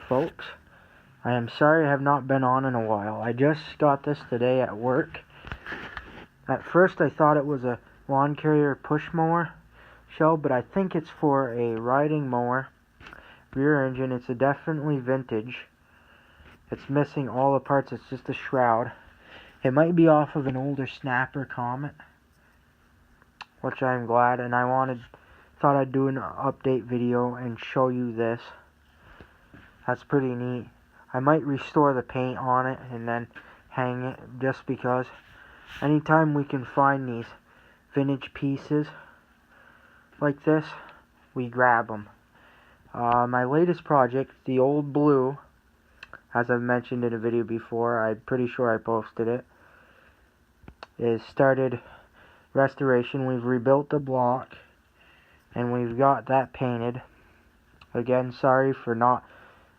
folks. I am sorry I have not been on in a while. I just got this today at work. At first I thought it was a lawn carrier push mower shell, but I think it's for a riding mower. Rear engine, it's definitely vintage. It's missing all the parts, it's just a shroud. It might be off of an older Snapper Comet, which I'm glad, and thought I'd do an update video and show you this. That's pretty neat. I might restore the paint on it and then hang it, just because anytime we can find these vintage pieces like this, we grab them. My latest project, the Old Blue, as I've mentioned in a video before, I'm pretty sure I posted it, is started restoration. We've rebuilt the block and we've got that painted. Again, sorry for not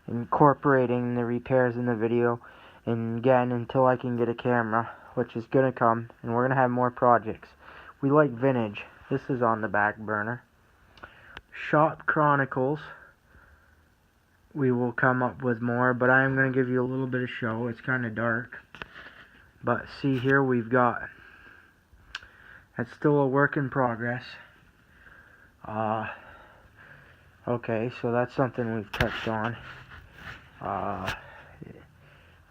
incorporating the repairs in the video, and again, until I can get a camera, which is gonna come, and we're gonna have more projects. We like vintage. This is on the back burner. Shop Chronicles, we will come up with more, but I am gonna give you a little bit of show. It's kind of dark, but see here, we've got, it's still a work in progress. Okay, so that's something we've touched on.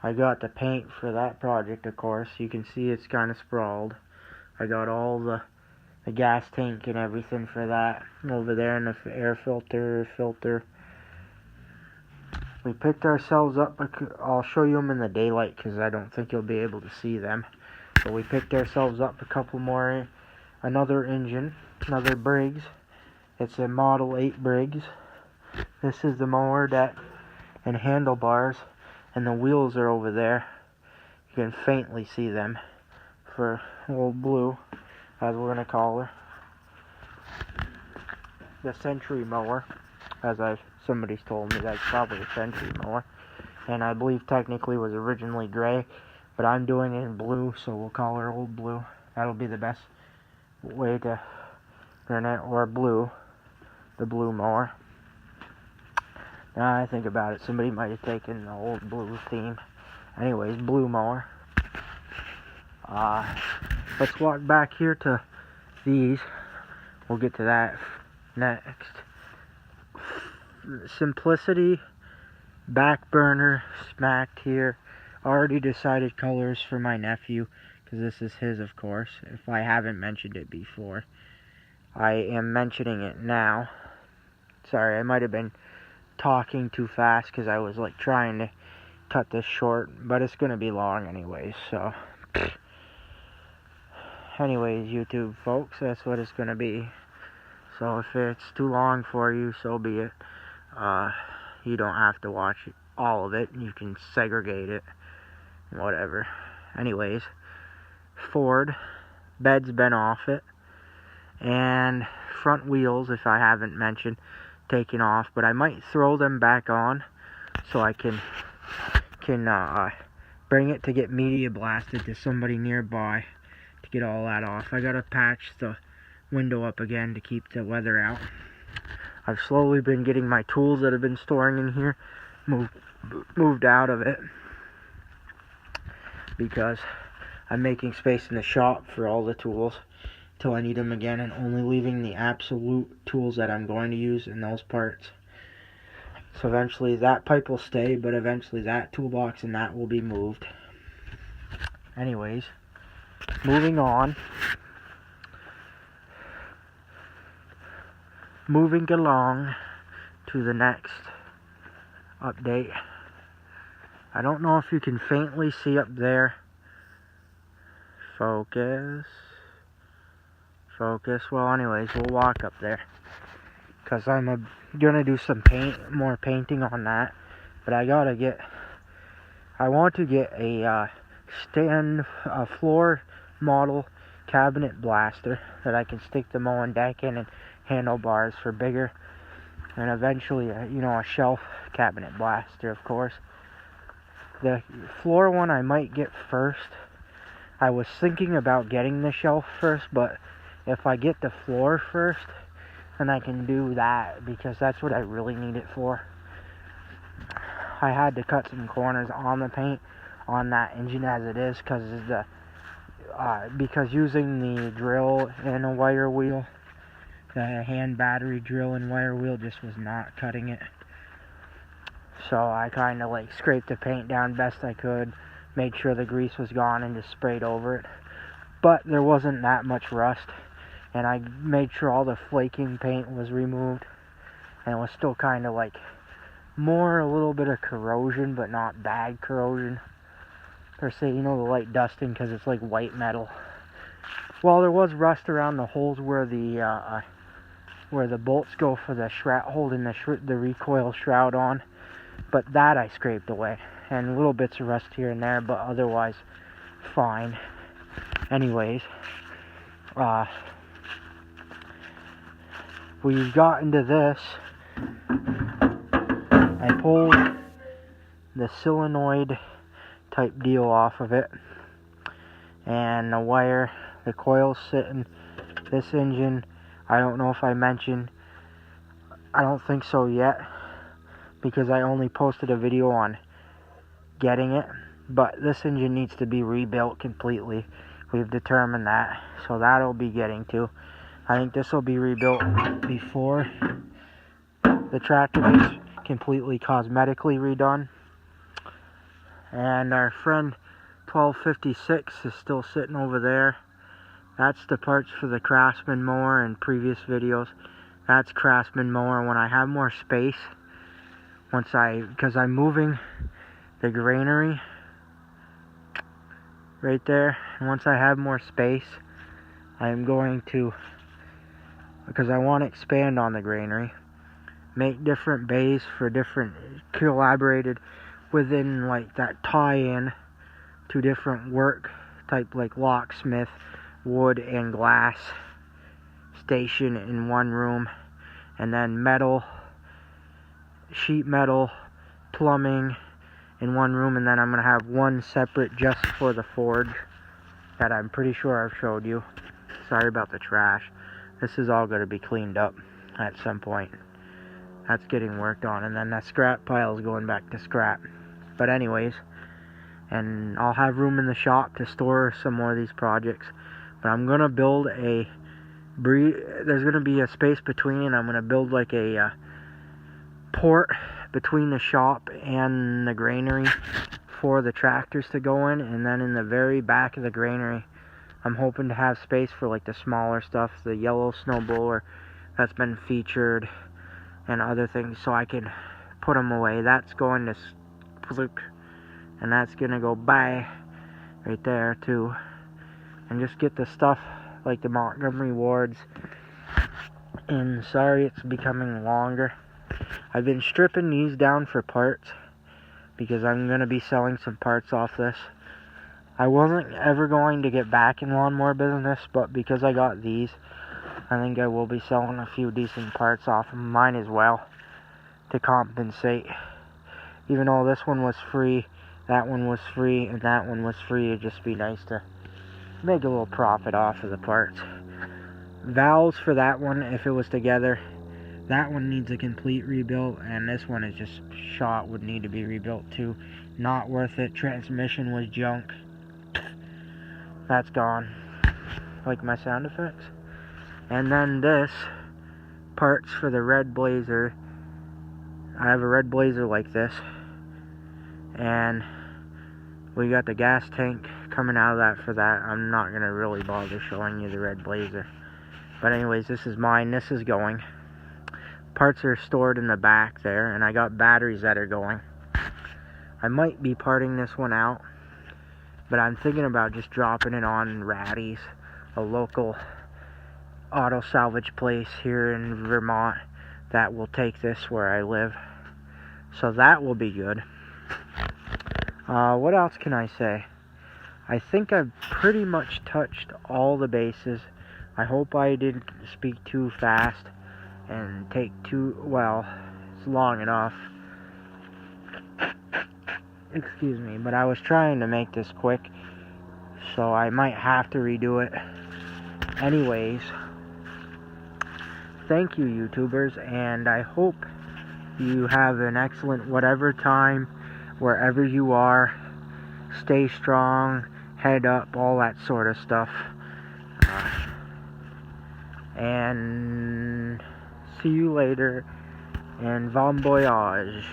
I got the paint for that project, of course. You can see it's kind of sprawled. I got all the gas tank and everything for that over there, and the air filter. We picked ourselves up, I'll show you them in the daylight because I don't think you'll be able to see them. But we picked ourselves up a couple more, another engine, another Briggs. It's a Model 8 Briggs. This is the mower deck and handlebars, and the wheels are over there. You can faintly see them for Old Blue, as we're going to call her. The Century mower, as somebody's told me that's probably a Century mower, and I believe technically was originally gray, but I'm doing it in blue, so we'll call her Old Blue. That'll be the best way to turn it, or blue, the blue mower. Now I think about it, somebody might have taken the Old Blue theme. Anyways, blue mower. Let's walk back here to these. We'll get to that next. Simplicity, back burner, smacked here. Already decided colors for my nephew, because this is his, of course. If I haven't mentioned it before, I am mentioning it now. Sorry, I might have been talking too fast because I was like trying to cut this short, but it's gonna be long anyways, so anyways, YouTube folks, that's what it's gonna be. So if it's too long for you, so be it. You don't have to watch all of it, you can segregate it, whatever. Anyways, Ford, bed's been off it, and front wheels, if I haven't mentioned, taken off, but I might throw them back on so I can bring it to get media blasted to somebody nearby to get all that off. I gotta patch the window up again to keep the weather out. I've slowly been getting my tools that have been storing in here moved out of it, because I'm making space in the shop for all the tools till I need them again, and only leaving the absolute tools that I'm going to use in those parts. So eventually that pipe will stay, but eventually that toolbox and that will be moved. Anyways, moving on. Moving along to the next update. I don't know if you can faintly see up there. Focus. Well, anyways, we'll walk up there, because I'm gonna do some more painting on that. But I want to get a floor model cabinet blaster that I can stick the mowing deck in, and handlebars for bigger, and eventually a shelf cabinet blaster, of course. The floor one I might get first. I was thinking about getting the shelf first, but if I get the floor first, then I can do that, because that's what I really need it for. I had to cut some corners on the paint on that engine as it is, because using the drill and a wire wheel, the hand battery drill and wire wheel, just was not cutting it. So I kind of like scraped the paint down best I could, made sure the grease was gone, and just sprayed over it. But there wasn't that much rust, and I made sure all the flaking paint was removed, and it was still kind of like more a little bit of corrosion, but not bad corrosion per se, you know, the light dusting, because it's like white metal. Well, there was rust around the holes where the bolts go for the shroud, holding the recoil shroud on, but that I scraped away, and little bits of rust here and there, but otherwise fine. Anyways, we got into this. I pulled the solenoid type deal off of it, and the coil's sitting. This engine, I don't know if I mentioned, I don't think so yet, because I only posted a video on getting it, but this engine needs to be rebuilt completely. We've determined that, so that'll be getting to. I think this will be rebuilt before the tractor is completely cosmetically redone. And our friend 1256 is still sitting over there. That's the parts for the Craftsman mower in previous videos. That's Craftsman mower. When I have more space, because I'm moving the granary right there, and once I have more space, I'm going to, because I want to expand on the granary, make different bays for different, collaborated within like that tie-in to different work type, like locksmith, wood and glass station in one room, and then metal, sheet metal, plumbing in one room, and then I'm going to have one separate just for the forge that I'm pretty sure I've showed you. Sorry about the trash. This is all going to be cleaned up at some point. That's getting worked on, and then that scrap pile is going back to scrap. But anyways, and I'll have room in the shop to store some more of these projects. But I'm going to build there's going to be a space between, and I'm going to build like a port between the shop and the granary for the tractors to go in, and then in the very back of the granary I'm hoping to have space for like the smaller stuff, the yellow snowblower that's been featured and other things, so I can put them away. That's going to Fluke, and that's gonna go by right there too, and just get the stuff like the Montgomery Wards. And sorry it's becoming longer. I've been stripping these down for parts because I'm going to be selling some parts off this. I wasn't ever going to get back in lawnmower business, but because I got these, I think I will be selling a few decent parts off of mine as well to compensate. Even though this one was free, that one was free, and that one was free, it'd just be nice to make a little profit off of the parts. Valves for that one, if it was together, that one needs a complete rebuild, and this one is just shot, would need to be rebuilt too. Not worth it. Transmission was junk. That's gone. Like my sound effects. And then this, parts for the red Blazer. I have a red Blazer like this, and we got the gas tank coming out of that for that. I'm not going to really bother showing you the red Blazer. But anyways, this is mine. This is going. Parts are stored in the back there, and I got batteries that are going. I might be parting this one out, but I'm thinking about just dropping it on Ratty's, a local auto salvage place here in Vermont that will take this where I live. So that will be good. What else can I say? I think I've pretty much touched all the bases. I hope I didn't speak too fast and take too, well, it's long enough. Excuse me, but I was trying to make this quick, so I might have to redo it. Anyways, thank you, YouTubers, and I hope you have an excellent whatever time wherever you are. Stay strong, head up, all that sort of stuff. And see you later, and bon voyage.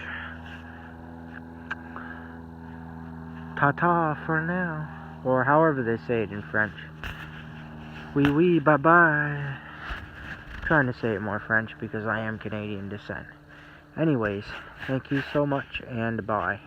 Ta-ta for now. Or however they say it in French. Oui, oui, bye-bye. Trying to say it more French because I am Canadian descent. Anyways, thank you so much, and bye.